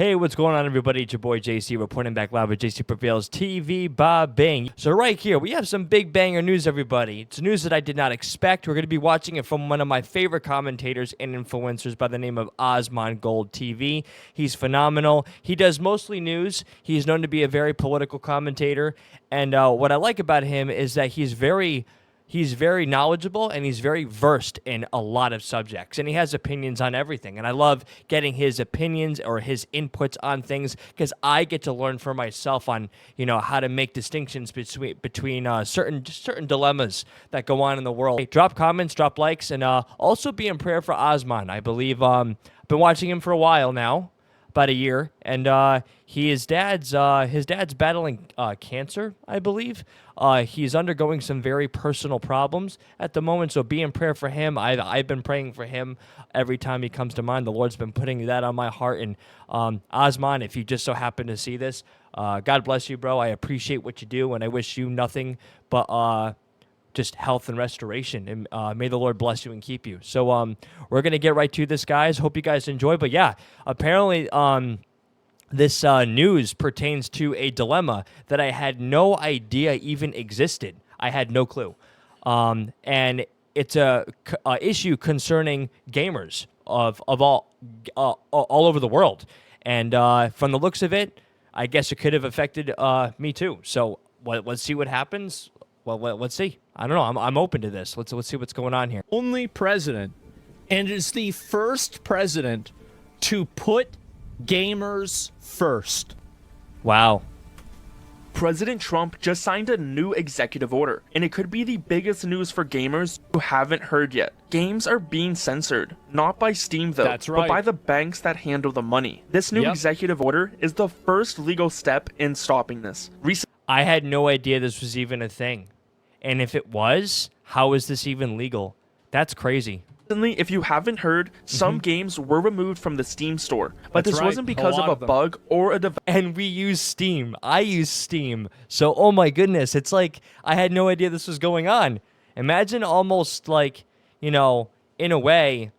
Hey, what's going on, everybody? It's your boy JC reporting back live with JC Prevails TV Bing. So right here, we have some big banger news, everybody. It's news that I did not expect. We're going to be watching it from one of my favorite commentators and influencers by the name of Osman Gold TV. He's phenomenal. He does mostly news. He's known to be a very political commentator. And what I like about him is that he's very knowledgeable and he's very versed in a lot of subjects, and he has opinions on everything. And I love getting his opinions or his inputs on things because I get to learn for myself on, how to make distinctions between certain dilemmas that go on in the world. Hey, drop comments, drop likes, and also be in prayer for Osman. I believe I've been watching him for a while now. About a year, and his dad's battling cancer, I believe. He's undergoing some very personal problems at the moment, so be in prayer for him. I've been praying for him every time he comes to mind. The Lord's been putting that on my heart. And Osman, if you just so happen to see this, God bless you, bro. I appreciate what you do, and I wish you nothing but just health and restoration, and may the Lord bless you and keep you. So we're going to get right to this, guys. Hope you guys enjoy. But yeah, apparently this news pertains to a dilemma that I had no idea even existed. I had no clue. And it's a issue concerning gamers of all over the world. And from the looks of it, I guess it could have affected me too. So let's see what happens. Well, let's see. I don't know. I'm open to this. Let's see what's going on here. Only president, and is the first president to put gamers first. Wow. President Trump just signed a new executive order, and it could be the biggest news for gamers who haven't heard yet. Games are being censored, not by Steam though, That's right. but by the banks that handle the money. This new executive order is the first legal step in stopping this. I had no idea this was even a thing. And if it was, how is this even legal? That's crazy. Recently, if you haven't heard, some games were removed from the Steam store, but this wasn't because of a bug or a device. And we use Steam. I use Steam. So, oh my goodness, it's like I had no idea this was going on. Imagine almost like, in a way,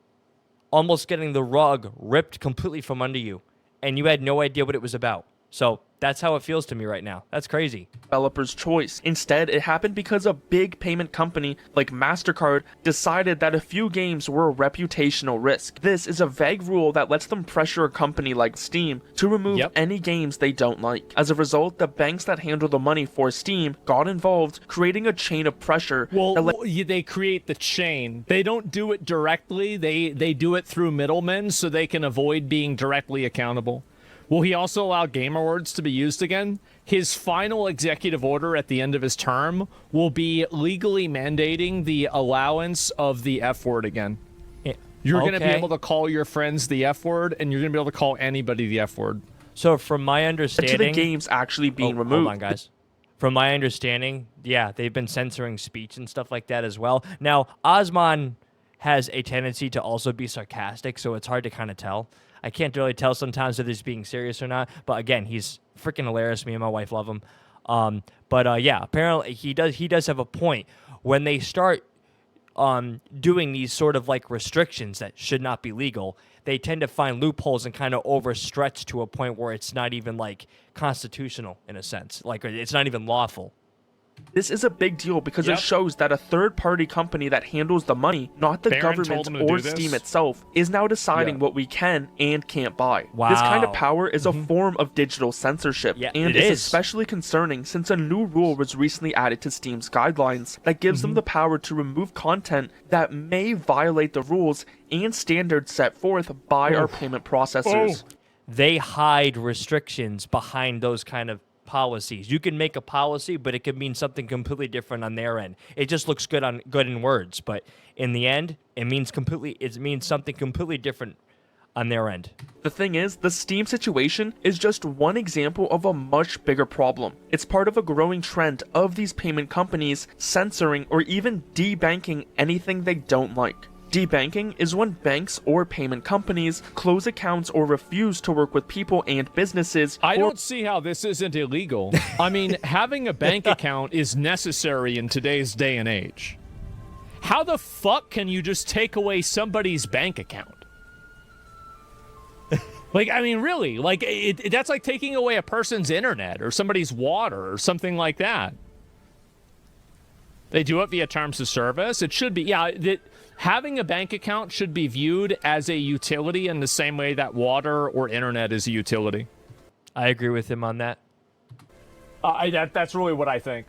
almost getting the rug ripped completely from under you, and you had no idea what it was about. So that's how it feels to me right now. That's crazy. Developer's choice. Instead, it happened because a big payment company like MasterCard decided that a few games were a reputational risk. This is a vague rule that lets them pressure a company like Steam to remove any games they don't like. As a result, the banks that handle the money for Steam got involved, creating a chain of pressure. They create the chain. They don't do it directly. They do it through middlemen so they can avoid being directly accountable. Will he also allow gamer words to be used again? His final executive order at the end of his term will be legally mandating the allowance of the F word again. You're going to be able to call your friends the F word, and you're going to be able to call anybody the F word. So from my understanding... the games actually being removed. Hold on, guys. From my understanding, yeah, they've been censoring speech and stuff like that as well. Now, Osman has a tendency to also be sarcastic, so it's hard to kind of tell. I can't really tell sometimes if he's being serious or not. But again, he's freaking hilarious. Me and my wife love him. Yeah, apparently he does have a point. When they start doing these sort of like restrictions that should not be legal, they tend to find loopholes and kind of overstretch to a point where it's not even like constitutional in a sense. Like it's not even lawful. This is a big deal because it shows that a third-party company that handles the money, not the government or Steam itself, is now deciding what we can and can't buy. Wow. This kind of power is a form of digital censorship, and it's especially concerning since a new rule was recently added to Steam's guidelines that gives them the power to remove content that may violate the rules and standards set forth by our payment processors. They hide restrictions behind those kind of policies. You can make a policy, but it could mean something completely different on their end. It just looks good in words, but in the end, it means something completely different on their end. The thing is, the Steam situation is just one example of a much bigger problem. It's part of a growing trend of these payment companies censoring or even debanking anything they don't like. Debanking is when banks or payment companies close accounts or refuse to work with people and businesses. I don't see how this isn't illegal. I mean, having a bank account is necessary in today's day and age. How the fuck can you just take away somebody's bank account? Like, I mean, really, like that's like taking away a person's internet or somebody's water or something like that. They do it via terms of service. It should be, yeah, that having a bank account should be viewed as a utility in the same way that water or internet is a utility. I agree with him on that. That's really what I think.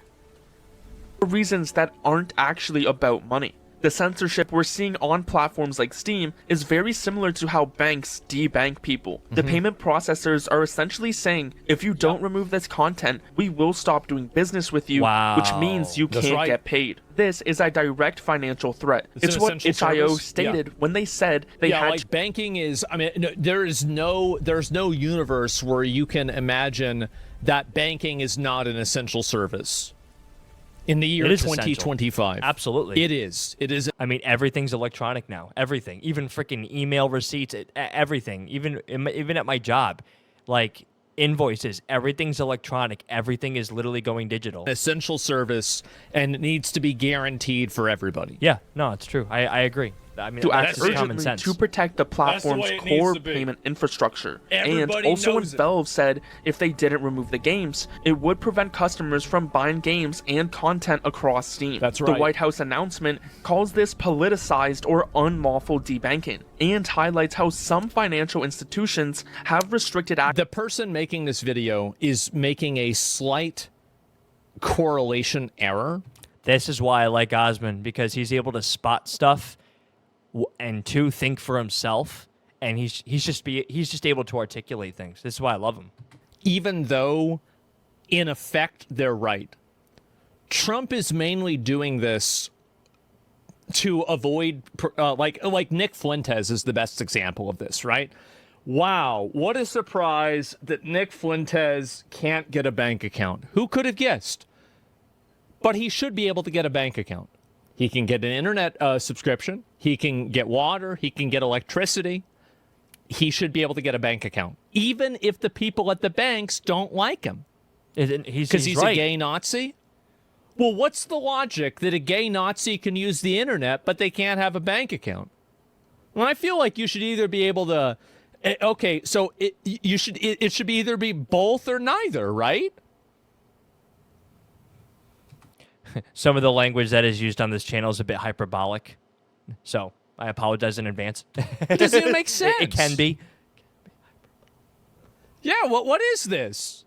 For reasons that aren't actually about money. The censorship we're seeing on platforms like Steam is very similar to how banks debank people. The payment processors are essentially saying, if you don't remove this content, we will stop doing business with you, which means you can't get paid. This is a direct financial threat. It's what itch.io stated when they said they had like banking is, I mean, no, there's no universe where you can imagine that banking is not an essential service. In the year 2025. Absolutely. It is. It is. I mean, everything's electronic now. Everything. Even freaking email receipts, everything. Even at my job, like invoices, everything's electronic. Everything is literally going digital. Essential service, and it needs to be guaranteed for everybody. Yeah, no, it's true. I agree. I mean, to that's act just common urgently sense. to protect the platform's core payment infrastructure. And also when Valve said if they didn't remove the games, it would prevent customers from buying games and content across Steam. That's right. The White House announcement calls this politicized or unlawful debanking and highlights how some financial institutions have restricted access. The person making this video is making a slight correlation error. This is why I like Osmond, because he's able to spot stuff and to think for himself, and he's just able to articulate things. This is why I love him. Even though, in effect, they're right. Trump is mainly doing this to avoid, like Nick Fuentes is the best example of this, right? Wow, what a surprise that Nick Fuentes can't get a bank account. Who could have guessed? But he should be able to get a bank account. He can get an internet subscription. He can get water. He can get electricity. He should be able to get a bank account, even if the people at the banks don't like him. Because he's right. a gay Nazi? Well, what's the logic that a gay Nazi can use the internet, but they can't have a bank account? Well, I feel like you should either be able to... Okay, so it should either be both or neither, right? Some of the language that is used on this channel is a bit hyperbolic, so I apologize in advance. It doesn't even make sense. It can be. Yeah, what is this?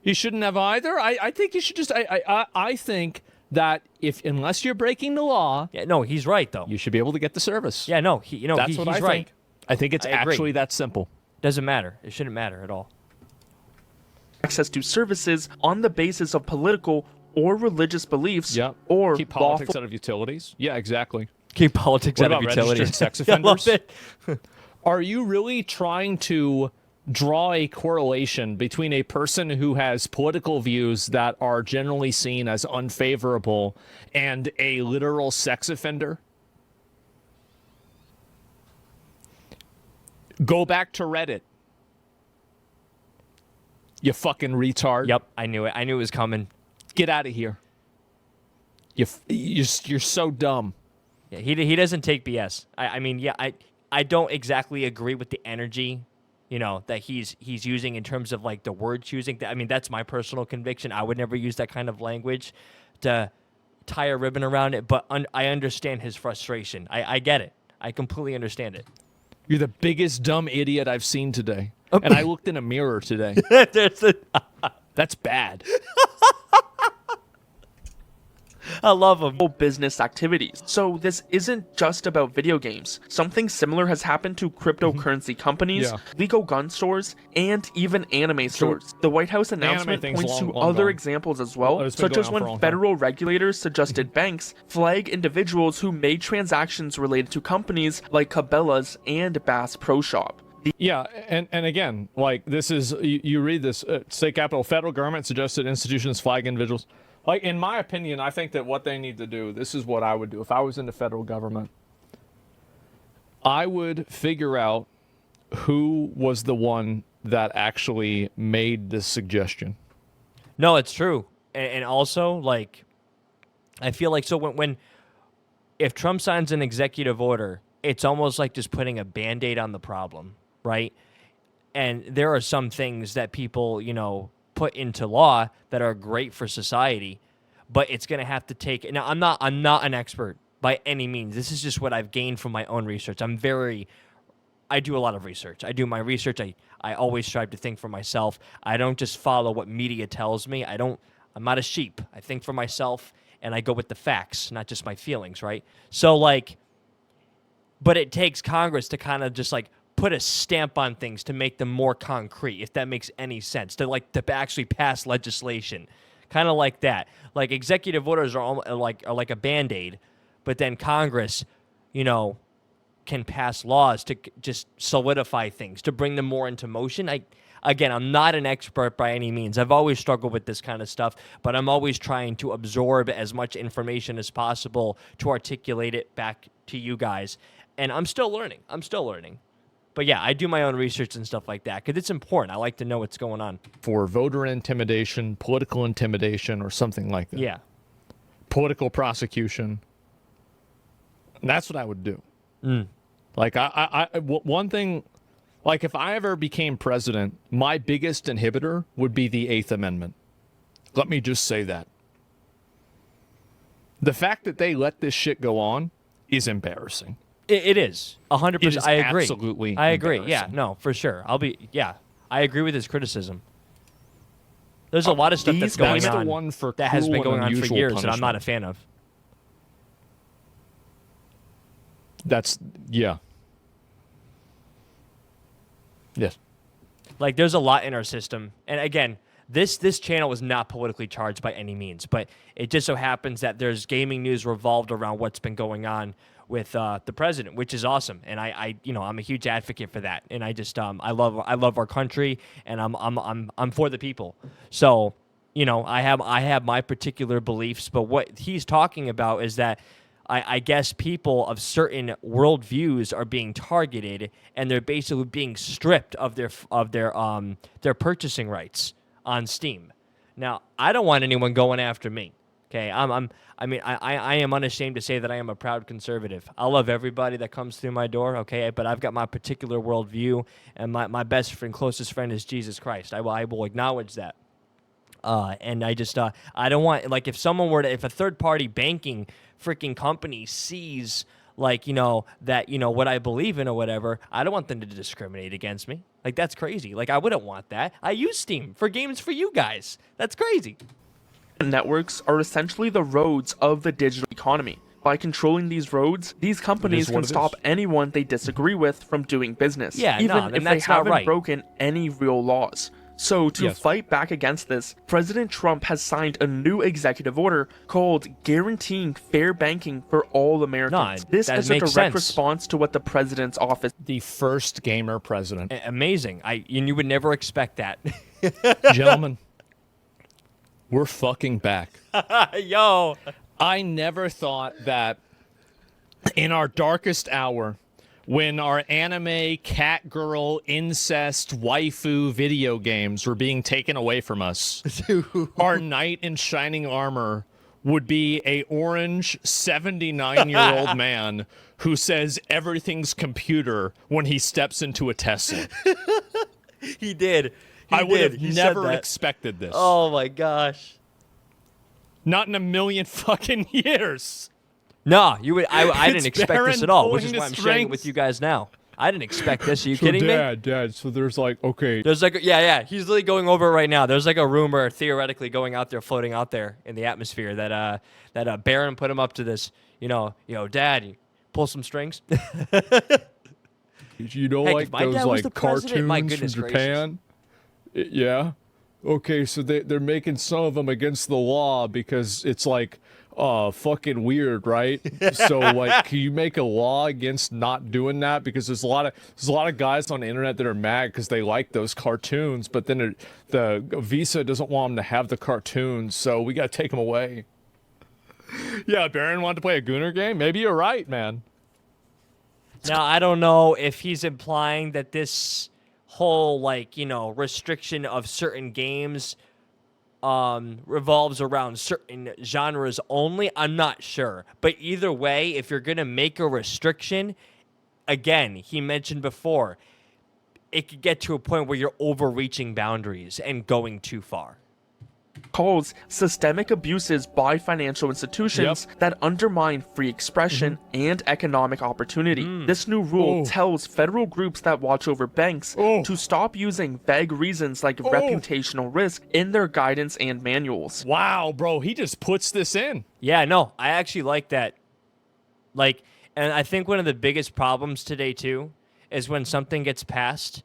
You shouldn't have either? I think you should just... I think that unless you're breaking the law... Yeah, no, he's right, though. You should be able to get the service. Yeah, no, That's what he's I right. think. I think it's actually that simple. Doesn't matter. It shouldn't matter at all. Access to services on the basis of political or religious beliefs, or keep politics out of utilities. Yeah, exactly. Keep politics out of utilities. Registered sex offenders? Are you really trying to draw a correlation between a person who has political views that are generally seen as unfavorable and a literal sex offender? Go back to Reddit. You fucking retard. Yep, I knew it. I knew it was coming. Get out of here. You're so dumb. Yeah, he doesn't take BS. I mean, yeah, I don't exactly agree with the energy, that he's using in terms of like the word choosing. I mean, that's my personal conviction. I would never use that kind of language to tie a ribbon around it, but I understand his frustration. I get it. I completely understand it. You're the biggest dumb idiot I've seen today. And I looked in a mirror today. That's bad. I love them. Business activities. So this isn't just about video games. Something similar has happened to cryptocurrency companies, legal gun stores, and even anime stores. The White House announcement points to other examples as well, such as when federal regulators suggested banks flag individuals who made transactions related to companies like Cabela's and Bass Pro Shop. Yeah, and again, like this is, you read this, state capital, federal government suggested institutions flag individuals. Like, in my opinion, I think that what they need to do, this is what I would do. If I was in the federal government, I would figure out who was the one that actually made this suggestion. No, it's true. And also, like, I feel like, so if Trump signs an executive order, it's almost like just putting a Band-Aid on the problem, right? And there are some things that people, put into law that are great for society, but it's going to have to take. Now, I'm not an expert by any means. This is just what I've gained from my own research. I do a lot of research. I do my research. I always strive to think for myself. I don't just follow what media tells me. I'm not a sheep. I think for myself, and I go with the facts, not just my feelings, right? So, but it takes Congress to kind of just, put a stamp on things to make them more concrete, if that makes any sense, to actually pass legislation. Kind of like that. Like, executive orders are like a Band-Aid, but then Congress, can pass laws to just solidify things, to bring them more into motion. Again, I'm not an expert by any means. I've always struggled with this kind of stuff, but I'm always trying to absorb as much information as possible to articulate it back to you guys. And I'm still learning. But yeah, I do my own research and stuff like that because it's important. I like to know what's going on. For voter intimidation, political intimidation, or something like that. Yeah. Political prosecution. That's what I would do. One thing, if I ever became president, my biggest inhibitor would be the Eighth Amendment. Let me just say that. The fact that they let this shit go on is embarrassing. It is 100%. I agree. Absolutely. I agree. Yeah, no, for sure. I agree with his criticism. There's a lot of stuff that's going on that has been going on for years that I'm not a fan of. Yeah. Yes. There's a lot in our system. And again, this channel is not politically charged by any means, but it just so happens that there's gaming news revolved around what's been going on with the president, which is awesome. And I'm a huge advocate for that. And I love our country, and I'm for the people. So, I have my particular beliefs, but what he's talking about is that I guess people of certain worldviews are being targeted, and they're basically being stripped of their purchasing rights on Steam. Now, I don't want anyone going after me. Okay, I am unashamed to say that I am a proud conservative. I love everybody that comes through my door. Okay, but I've got my particular worldview, and my best friend, closest friend, is Jesus Christ. I will acknowledge that. And I just I don't want if a third party banking freaking company sees that what I believe in or whatever, I don't want them to discriminate against me. That's crazy. I wouldn't want that. I use Steam for games for you guys. That's crazy. Networks are essentially the roads of the digital economy. By controlling these roads, these companies can stop anyone they disagree with from doing business, even if they haven't broken any real laws. So to fight back against this, President Trump has signed a new executive order called Guaranteeing Fair Banking for All Americans. This is a direct response to what the president's office... The first gamer president. Amazing. You would never expect that. Gentlemen, we're fucking back. Yo! I never thought that in our darkest hour, when our anime, cat girl, incest, waifu video games were being taken away from us, our knight in shining armor would be a orange 79-year-old man who says everything's computer when he steps into a Tesla. He did. I would have never expected this. Oh my gosh. Not in a million fucking years. No, you would. I didn't expect this at all, which is why I'm sharing it with you guys now. I didn't expect this. Are you kidding me? Dad. So there's okay. There's yeah. He's literally going over it right now. There's a rumor theoretically going out there, floating out there in the atmosphere that Barron put him up to this. Dad, you pull some strings. Those cartoons from Japan? Yeah. Okay, so they're making some of them against the law because it's fucking weird, right? So can you make a law against not doing that? Because there's a lot of guys on the internet that are mad because they like those cartoons, but then the Visa doesn't want them to have the cartoons, so we got to take them away. Yeah, Barron wanted to play a Gooner game. Maybe you're right, man. Now I don't know if he's implying that this whole restriction of certain games revolves around certain genres only. I'm not sure, but either way, if you're gonna make a restriction, again, he mentioned before, it could get to a point where you're overreaching boundaries and going too far. Calls systemic abuses by financial institutions that undermine free expression and economic opportunity. This new rule tells federal groups that watch over banks to stop using vague reasons like reputational risk in their guidance and manuals. Wow, bro, he just puts this in. Yeah, no, I actually like that. Like, and I think one of the biggest problems today too is when something gets passed,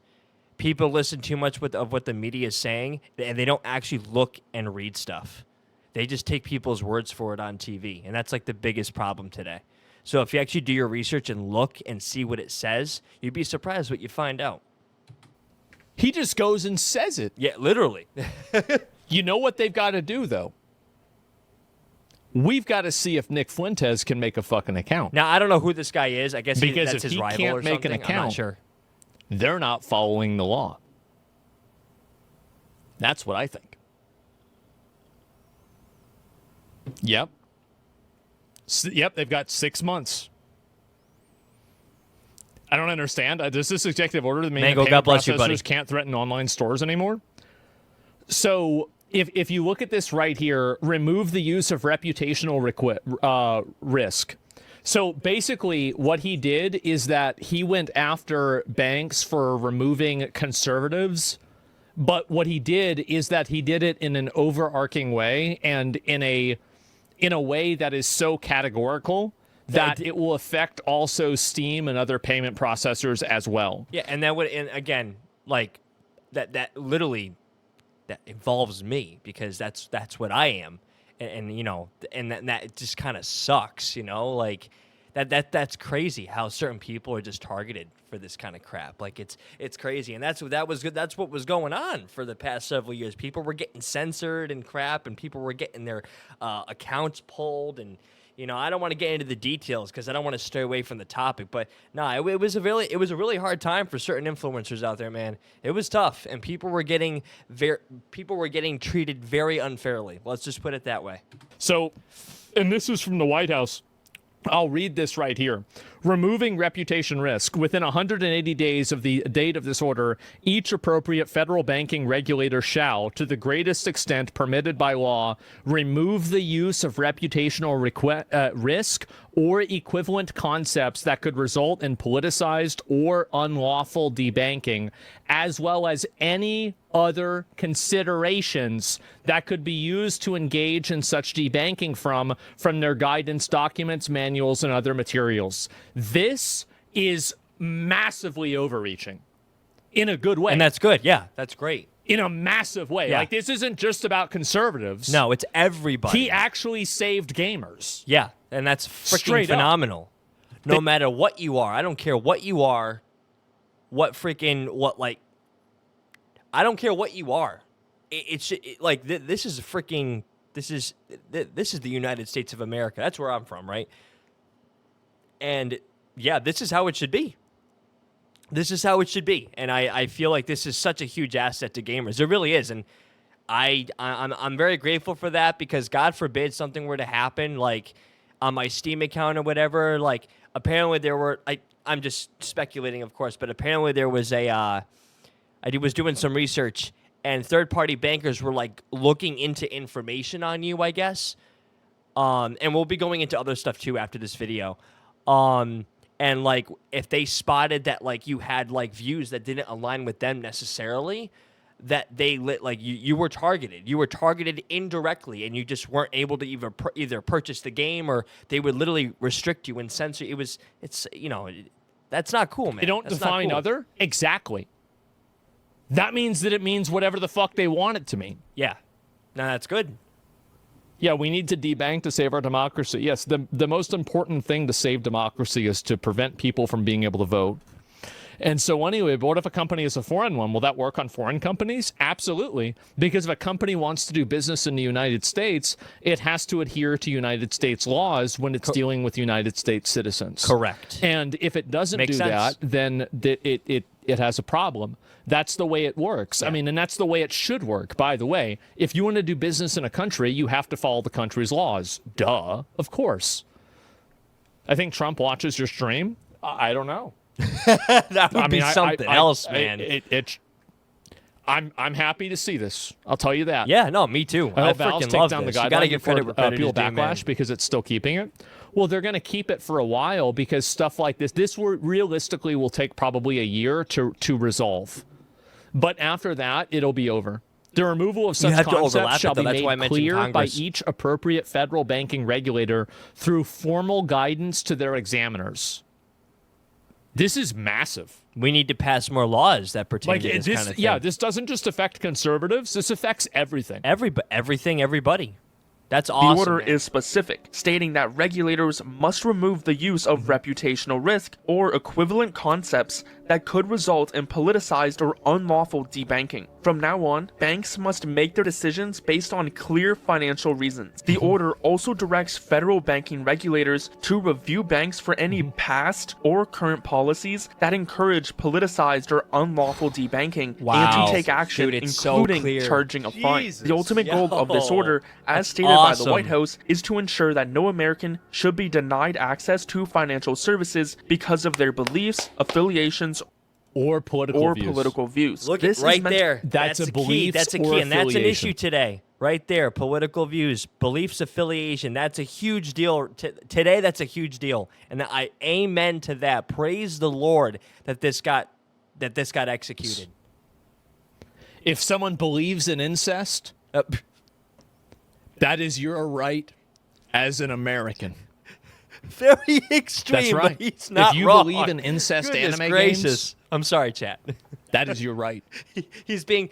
people listen too much of what the media is saying, and they don't actually look and read stuff. They just take people's words for it on TV, and that's like the biggest problem today. So if you actually do your research and look and see what it says, you'd be surprised what you find out. He just goes and says it. Yeah, literally. You know what they've got to do, though? We've got to see if Nick Fuentes can make a fucking account. Now, I don't know who this guy is. I guess because that's if his he rival can't or make something. an account, I'm not sure. They're not following the law. That's what I think. Yep. Yep, they've got 6 months. I don't understand. Does this executive order mean Mango, that God payment bless you, buddy. processors can't threaten online stores anymore? So if you look at this right here, remove the use of reputational risk. So basically what he did is that he went after banks for removing conservatives, but what he did is that he did it in an overarching way and in a way that is so categorical that it will affect also Steam and other payment processors as well. Yeah, and that would, and again, like that literally that involves me because that's what I am, and you know, and that just kind of sucks, you know, like that's crazy how certain people are just targeted for this kind of crap. Like it's crazy, and that's what was going on for the past several years. People were getting censored and crap, and people were getting their accounts pulled, and you know, I don't want to get into the details because I don't want to stray away from the topic. But no, it was a really hard time for certain influencers out there, man. It was tough, and people were getting treated very unfairly. Let's just put it that way. So, and this is from the White House. I'll read this right here. Removing reputation risk. Within 180 days of the date of this order, each appropriate federal banking regulator shall, to the greatest extent permitted by law, remove the use of reputational risk or equivalent concepts that could result in politicized or unlawful debanking, as well as any other considerations that could be used to engage in such debanking from their guidance documents, manuals, and other materials. This is massively overreaching in a good way. And that's good. Yeah, that's great. In a massive way. Yeah. Like, this isn't just about conservatives. No, it's everybody. He actually saved gamers. Yeah, and that's freaking Straight up. phenomenal. No matter what you are, I don't care what you are, I don't care what you are. This is the United States of America. That's where I'm from, right? And yeah, this is how it should be. This is how it should be, and I feel like this is such a huge asset to gamers. It really is, and I'm very grateful for that because God forbid something were to happen, like on my Steam account or whatever. Like apparently there were, I'm just speculating, of course, but apparently there was I was doing some research, and third-party bankers were like looking into information on you, I guess. And we'll be going into other stuff too after this video. And like if they spotted that like you had like views that didn't align with them necessarily, that they you were targeted. You were targeted indirectly, and you just weren't able to either purchase the game, or they would literally restrict you and censor. It's that's not cool, man. They don't That's define not cool. other? Exactly. That means that it means whatever the fuck they want it to mean. Yeah. No, that's good. Yeah, we need to debank to save our democracy. Yes, the most important thing to save democracy is to prevent people from being able to vote. And so anyway, but what if a company is a foreign one? Will that work on foreign companies? Absolutely. Because if a company wants to do business in the United States, it has to adhere to United States laws when it's dealing with United States citizens. Correct. And if it doesn't Makes do sense. that, then it has a problem. That's the way it works. Yeah. I mean, and that's the way it should work, by the way. If you want to do business in a country, you have to follow the country's laws. Duh. Of course. I think Trump watches your stream. I don't know. That would be something else, man. I'm happy to see this. I'll tell you that. Yeah, no, me too. I hope Valve freaking take love down this. the You gotta guideline give credit where before credit people is due, man. backlash because it's still keeping it. Well, they're going to keep it for a while because stuff like this realistically will take probably a year to resolve. But after that, it'll be over. The removal of such have to overlap concepts it, shall though. be That's why I made mentioned clear by Congress. each appropriate federal banking regulator through formal guidance to their examiners. This is massive. We need to pass more laws that pertain to this kind of thing. Yeah, this doesn't just affect conservatives. This affects everything. Everything, everybody. That's The awesome. order man. is specific, stating that regulators must remove the use of reputational risk or equivalent concepts that could result in politicized or unlawful debanking. From now on, banks must make their decisions based on clear financial reasons. The order also directs federal banking regulators to review banks for any past or current policies that encourage politicized or unlawful debanking Wow. and to take action, Dude, it's so including clear. charging a fine. Jesus, The ultimate goal of this yo. order, as That's stated by the awesome. White House, is to ensure that no American should be denied access to financial services because of their beliefs, affiliations, Or political views. Look, This is right meant- there. That's a key. beliefs That's a or key, and that's an affiliation. issue today. Right there, political views, beliefs, affiliation. That's a huge deal today. That's a huge deal, and I amen to that. Praise the Lord that this got executed. If someone believes in incest, that is your right as an American. Very extreme. That's right. But he's not if you wrong. believe in incest Goodness anime gracious. games, I'm sorry, chat. that is your right. He's being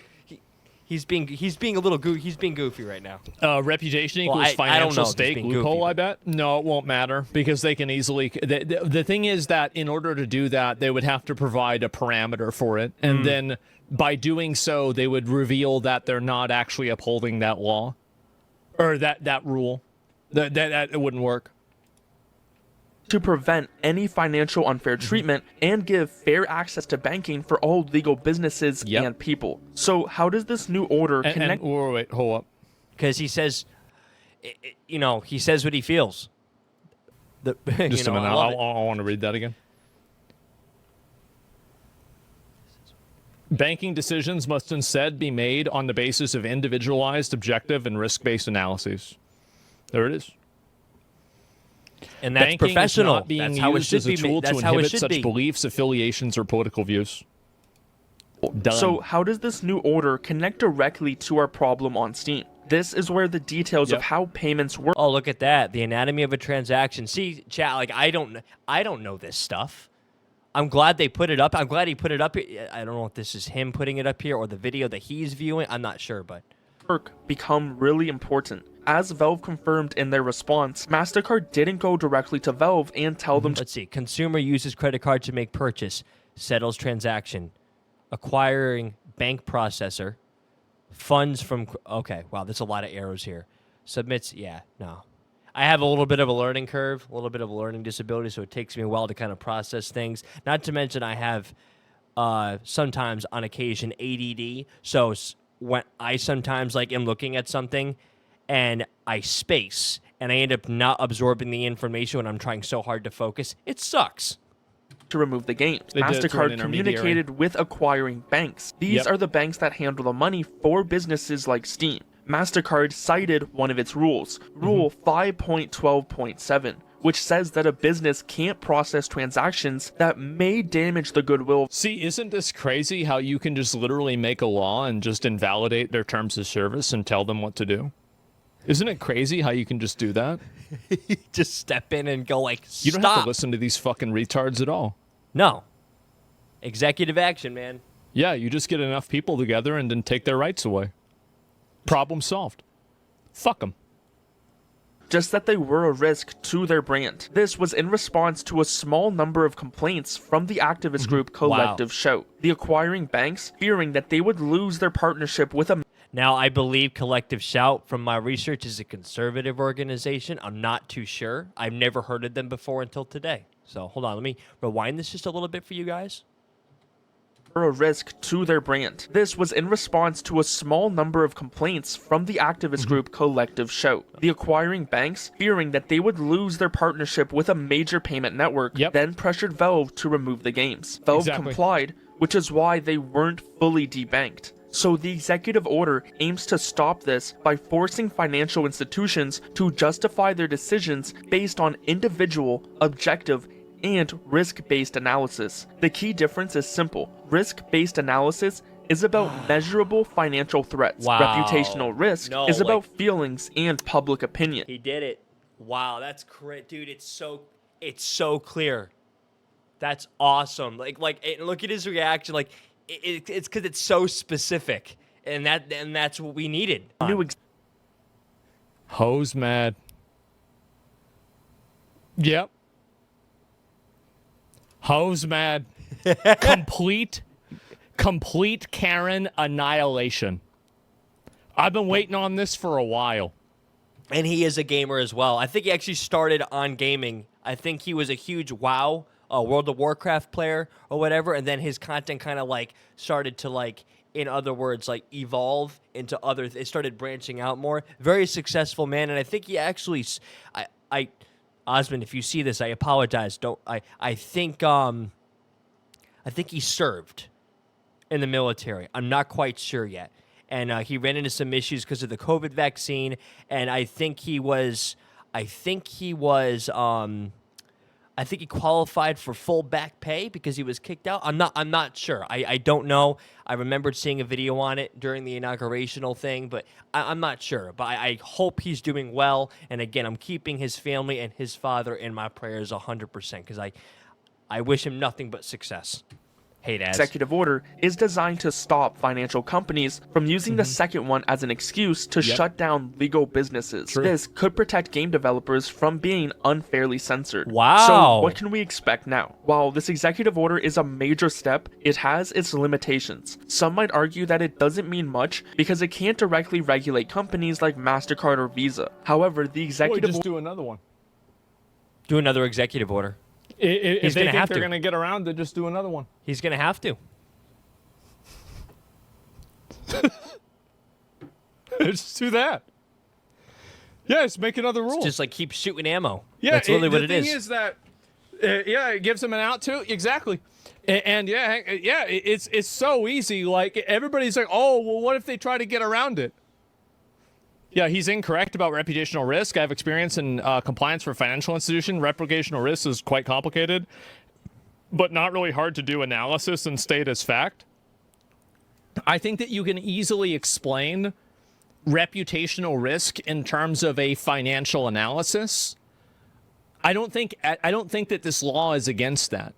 a little he's being goofy right now. Reputation Well, equals I don't know financial if he's stake being loophole, goofy, I bet. No, it won't matter because they can easily. The thing is that in order to do that, they would have to provide a parameter for it. And then by doing so, they would reveal that they're not actually upholding that law or that rule. That it wouldn't work. to prevent any financial unfair treatment and give fair access to banking for all legal businesses Yep. and people. So how does this new order And connect? wait, hold up. Because he says, he says what he feels. Just a minute. I I love it. want to read that again. Banking decisions must instead be made on the basis of individualized, objective, and risk-based analyses. There it is. And that's Banking professional. is not being That's how it used should as a be. tool to That's how it inhibit should such be. beliefs, affiliations, or political views. Done. So how does this new order connect directly to our problem on Steam? This is where the details Yep. of how payments work Oh, look at that. The anatomy of a transaction. See, chat, like I don't know this stuff. I'm glad they put it up. I'm glad he put it up here. I don't know if this is him putting it up here or the video that he's viewing. I'm not sure, but become really important. As Valve confirmed in their response, MasterCard didn't go directly to Valve and tell them to let's see. Consumer uses credit card to make purchase, settles transaction, acquiring bank processor, funds from. Okay, wow, there's a lot of arrows here. Submits. Yeah, no. I have a little bit of a learning curve, a little bit of a learning disability, so it takes me a while to kind of process things. Not to mention I have sometimes on occasion ADD, so when I sometimes like am looking at something and I space and I end up not absorbing the information when I'm trying so hard to focus, it sucks. remove the games. They did it through an MasterCard intermediary. communicated with acquiring banks. These Yep. are the banks that handle the money for businesses like Steam. MasterCard cited one of its rules, Rule 5.12.7, which says that a business can't process transactions that may damage the goodwill. See, isn't this crazy how you can just literally make a law and just invalidate their terms of service and tell them what to do? Isn't it crazy how you can just do that? Just step in and go like, stop. You don't have to listen to these fucking retards at all. No. Executive action, man. Yeah, you just get enough people together and then take their rights away. Problem solved. Fuck them. Just that they were a risk to their brand. This was in response to a small number of complaints from the activist group Collective Shout. The acquiring banks fearing that they would lose their partnership with a Now, I believe Collective Shout, from my research, is a conservative organization. I'm not too sure. I've never heard of them before until today. So, hold on. Let me rewind this just a little bit for you guys. a risk to their brand. This was in response to a small number of complaints from the activist group Collective Shout. The acquiring banks, fearing that they would lose their partnership with a major payment network, then pressured Valve to remove the games. Valve complied, which is why they weren't fully debanked. So the executive order aims to stop this by forcing financial institutions to justify their decisions based on individual, objective, and risk-based analysis. The key difference is simple. Risk-based analysis is about measurable financial threats. Reputational risk is about feelings and public opinion. He did it. Wow, that's great, dude. It's so clear. That's awesome. Look at his reaction. Like, it's because it's so specific, and that's what we needed. Hose mad. Yep. Hose mad. Complete Karen annihilation. I've been waiting on this for a while. And he is a gamer as well. I think he actually started on gaming. I think he was a huge WoW, World of Warcraft player or whatever, and then his content kind of like started to like, in other words, like evolve into other. It started branching out more. Very successful man, and I think he actually, Osmond, if you see this, I apologize. I think he served in the military. I'm not quite sure yet, and he ran into some issues because of the COVID vaccine, and I think he qualified for full back pay because he was kicked out. I'm not sure. I don't know. I remembered seeing a video on it during the inaugurational thing, but I'm not sure. But I hope he's doing well. And again, I'm keeping his family and his father in my prayers 100% because I wish him nothing but success. Hey, Dad. Executive order is designed to stop financial companies from using the second one as an excuse to shut down legal businesses. This could protect game developers from being unfairly censored. Wow. So what can we expect now? While this executive order is a major step, it has its limitations. Some might argue that it doesn't mean much because it can't directly regulate companies like MasterCard or Visa. However, the executive just do another one. Do another executive order. If they think they're going to get around to just do another one. He's going to have to. Just do that. Yeah, just make another rule. It's just like keep shooting ammo. Yeah, that's really what it is. The thing is that, it gives them an out too. Exactly. And it's so easy. Like, everybody's like, oh, well, what if they try to get around it? Yeah, he's incorrect about reputational risk. I have experience in compliance for a financial institution. Reputational risk is quite complicated, but not really hard to do analysis and state as fact. I think that you can easily explain reputational risk in terms of a financial analysis. I don't think that this law is against that.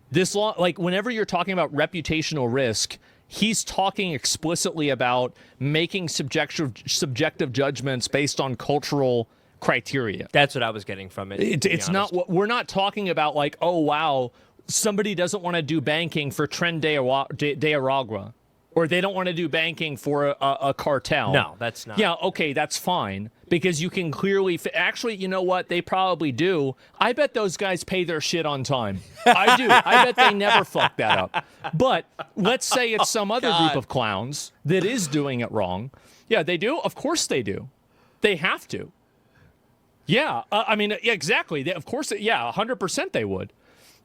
This law, like, whenever you're talking about reputational risk, he's talking explicitly about making subjective judgments based on cultural criteria. That's what I was getting from it. It's not what we're not talking about. Like, oh wow, somebody doesn't want to do banking for Tren de Aragua, or they don't want to do banking for a cartel. No, that's not. Yeah, okay, that's fine because you can clearly. Actually, you know what? They probably do. I bet those guys pay their shit on time. I do. I bet they never fuck that up. But let's say it's some other group of clowns that is doing it wrong. Yeah, they do. Of course they do. They have to. Yeah, I mean, yeah, exactly. Of course, yeah, 100% they would.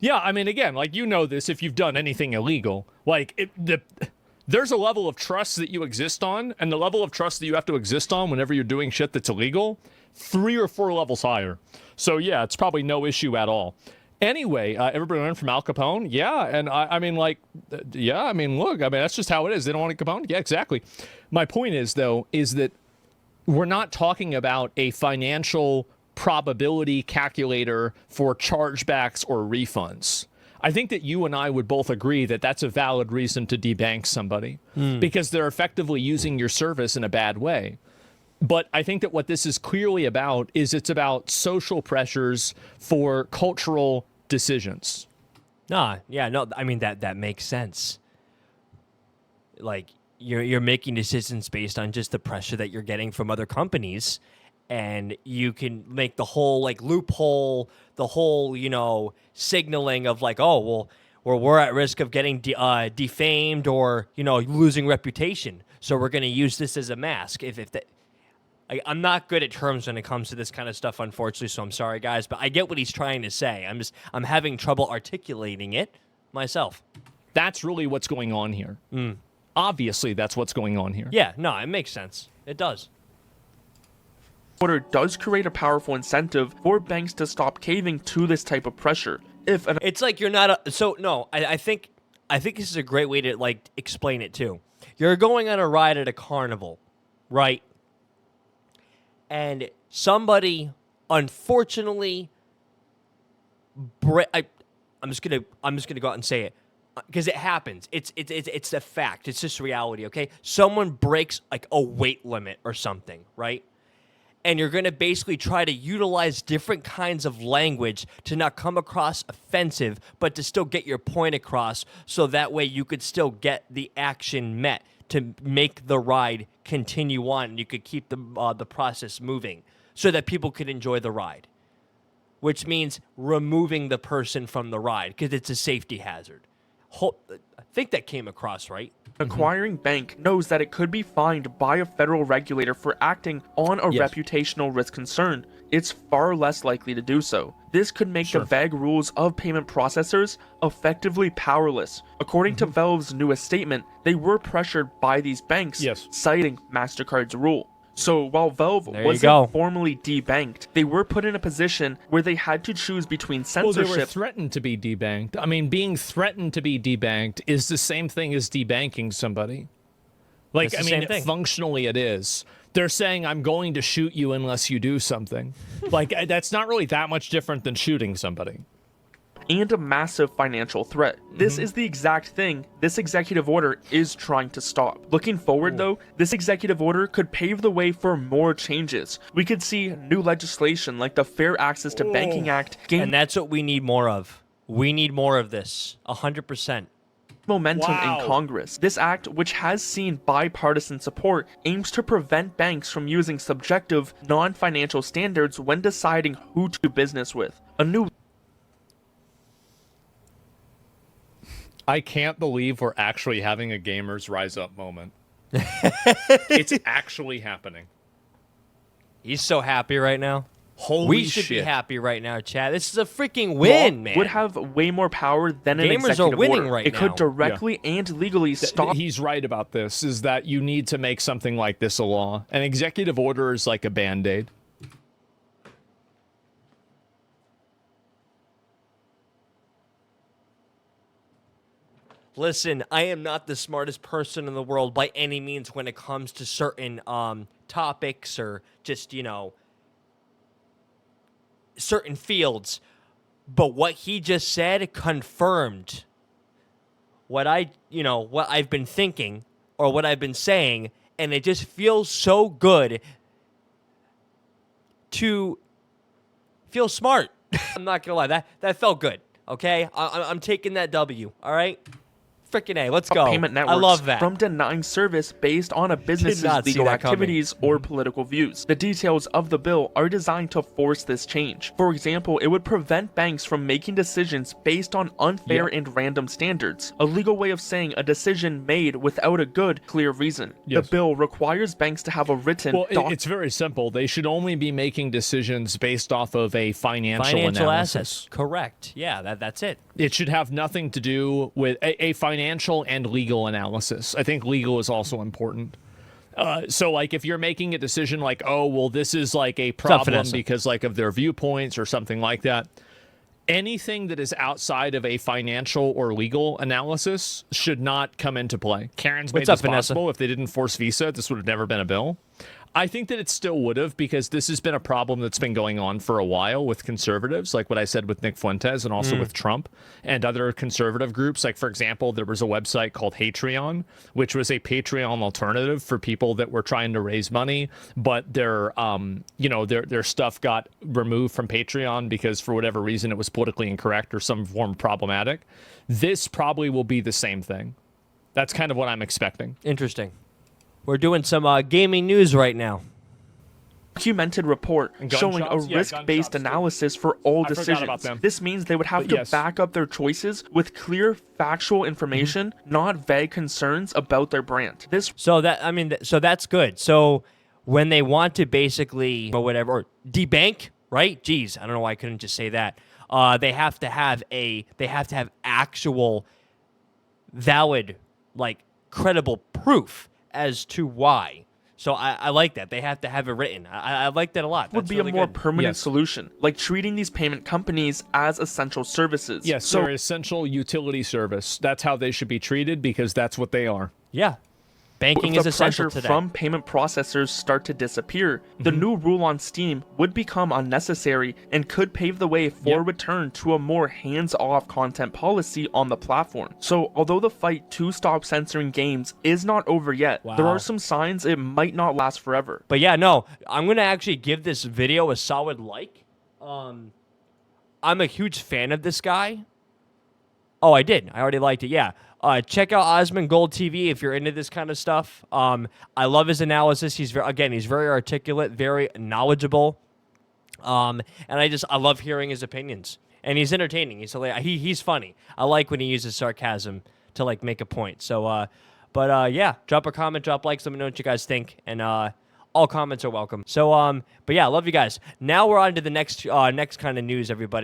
Yeah, I mean, again, like, you know this if you've done anything illegal. Like, there's a level of trust that you exist on, and the level of trust that you have to exist on whenever you're doing shit that's illegal, 3 or 4 levels higher. So, yeah, it's probably no issue at all. Anyway, everybody learned from Al Capone? Yeah, and I mean, like, yeah, I mean, look, I mean, that's just how it is. They don't want Capone? Yeah, exactly. My point is, though, is that we're not talking about a financial probability calculator for chargebacks or refunds. I think that you and I would both agree that that's a valid reason to debank somebody because they're effectively using your service in a bad way. But I think that what this is clearly about is it's about social pressures for cultural decisions. I mean, that makes sense. Like, you're making decisions based on just the pressure that you're getting from other companies, and you can make the whole, like, loophole, the whole, signaling of, like, oh, well, or we're at risk of getting defamed or, losing reputation. So we're going to use this as a mask. I'm not good at terms when it comes to this kind of stuff, unfortunately, so I'm sorry, guys, but I get what he's trying to say. I'm having trouble articulating it myself. That's really what's going on here. Obviously, that's what's going on here. Yeah, no, it makes sense. It does. Order does create a powerful incentive for banks to stop caving to this type of pressure. It's like you're not I think this is a great way to explain it too. You're going on a ride at a carnival, right? And somebody, unfortunately, I'm just gonna go out and say it because it happens. It's a fact. It's just reality. Okay, someone breaks a weight limit or something, right? And you're gonna basically try to utilize different kinds of language to not come across offensive, but to still get your point across, so that way you could still get the action met to make the ride continue on, and you could keep the process moving so that people could enjoy the ride, which means removing the person from the ride because it's a safety hazard. I think that came across right. Acquiring bank knows that it could be fined by a federal regulator for acting on a reputational risk concern. It's far less likely to do so. This could make the vague rules of payment processors effectively powerless. According to Valve's newest statement, they were pressured by these banks, citing MasterCard's rule. So while Valve wasn't formally debanked, they were put in a position where they had to choose between censorship. Well, they were threatened to be debanked. I mean, being threatened to be debanked is the same thing as debanking somebody. Functionally it is. They're saying, I'm going to shoot you unless you do something. That's not really that much different than shooting somebody. And a massive financial threat. This is the exact thing this executive order is trying to stop. Looking forward, though, this executive order could pave the way for more changes. We could see new legislation like the Fair Access to Banking Act gain and that's what we need more of. We need more of this, 100%. Momentum in Congress. This act, which has seen bipartisan support, aims to prevent banks from using subjective, non-financial standards when deciding who to do business with. I can't believe we're actually having a Gamers Rise Up moment. It's actually happening. He's so happy right now. Holy shit. We should be happy right now, Chad. This is a freaking win, man. Would have way more power than an Gamers executive are winning order. right It now. could directly and legally stop. He's right about this, is that you need to make something like this a law. An executive order is like a Band-Aid. Listen, I am not the smartest person in the world by any means when it comes to certain topics or just, certain fields. But what he just said confirmed what I've been thinking or what I've been saying, and it just feels so good to feel smart. I'm not gonna lie, that felt good. Okay, I'm taking that W. All right. Frickin' A, let's go. Payment networks I love that. From denying service based on a business's legal activities or political views. The details of the bill are designed to force this change. For example, it would prevent banks from making decisions based on unfair and random standards, a legal way of saying a decision made without a good, clear reason. The bill requires banks to have a written... it's very simple. They should only be making decisions based off of a financial analysis. Assets. Correct. Yeah, that's it. It should have nothing to do with a financial and legal analysis. I think legal is also important. So if you're making a decision like, oh, well, this is like a problem because of their viewpoints or something like that, anything that is outside of a financial or legal analysis should not come into play. Karen's made this possible. If they didn't force Visa, this would have never been a bill. I think that it still would have, because this has been a problem that's been going on for a while with conservatives, like what I said with Nick Fuentes and also with Trump and other conservative groups. Like, for example, there was a website called Patreon, which was a Patreon alternative for people that were trying to raise money, but their stuff got removed from Patreon because for whatever reason it was politically incorrect or some form problematic. This probably will be the same thing. That's kind of what I'm expecting. Interesting. We're doing some gaming news right now. documented report And gun showing shops? a Yeah, gun risk-based shops, too. analysis for all I forgot decisions. about them. This means they would have But to yes. back up their choices with clear factual information, not vague concerns about their brand. This So so that's good. So when they want to basically or whatever or debank, right? Geez, I don't know why I couldn't just say that. They have to have actual valid, like credible proof as to why. So I like that. They have to have it written. I like that a lot. would That's be really a more good. permanent Yes. solution, like treating these payment companies as essential services. Yes, so they're essential utility service. That's how they should be treated because that's what they are. Yeah. Banking if is the essential pressure today. from payment processors start to disappear, the new rule on Steam would become unnecessary and could pave the way for Yep. return to a more hands-off content policy on the platform. So, although the fight to stop censoring games is not over yet, there Wow. are some signs it might not last forever. But yeah, no, I'm gonna actually give this video a solid like. I'm a huge fan of this guy. Oh, I did. I already liked it. Yeah. Check out Osmond Gold TV if you're into this kind of stuff. I love his analysis. He's very articulate, very knowledgeable. And I love hearing his opinions. And he's entertaining. He's funny. I like when he uses sarcasm to like make a point. So, yeah, drop a comment, drop likes, let me know what you guys think, and all comments are welcome. So, but yeah, I love you guys. Now we're on to the next kind of news, everybody.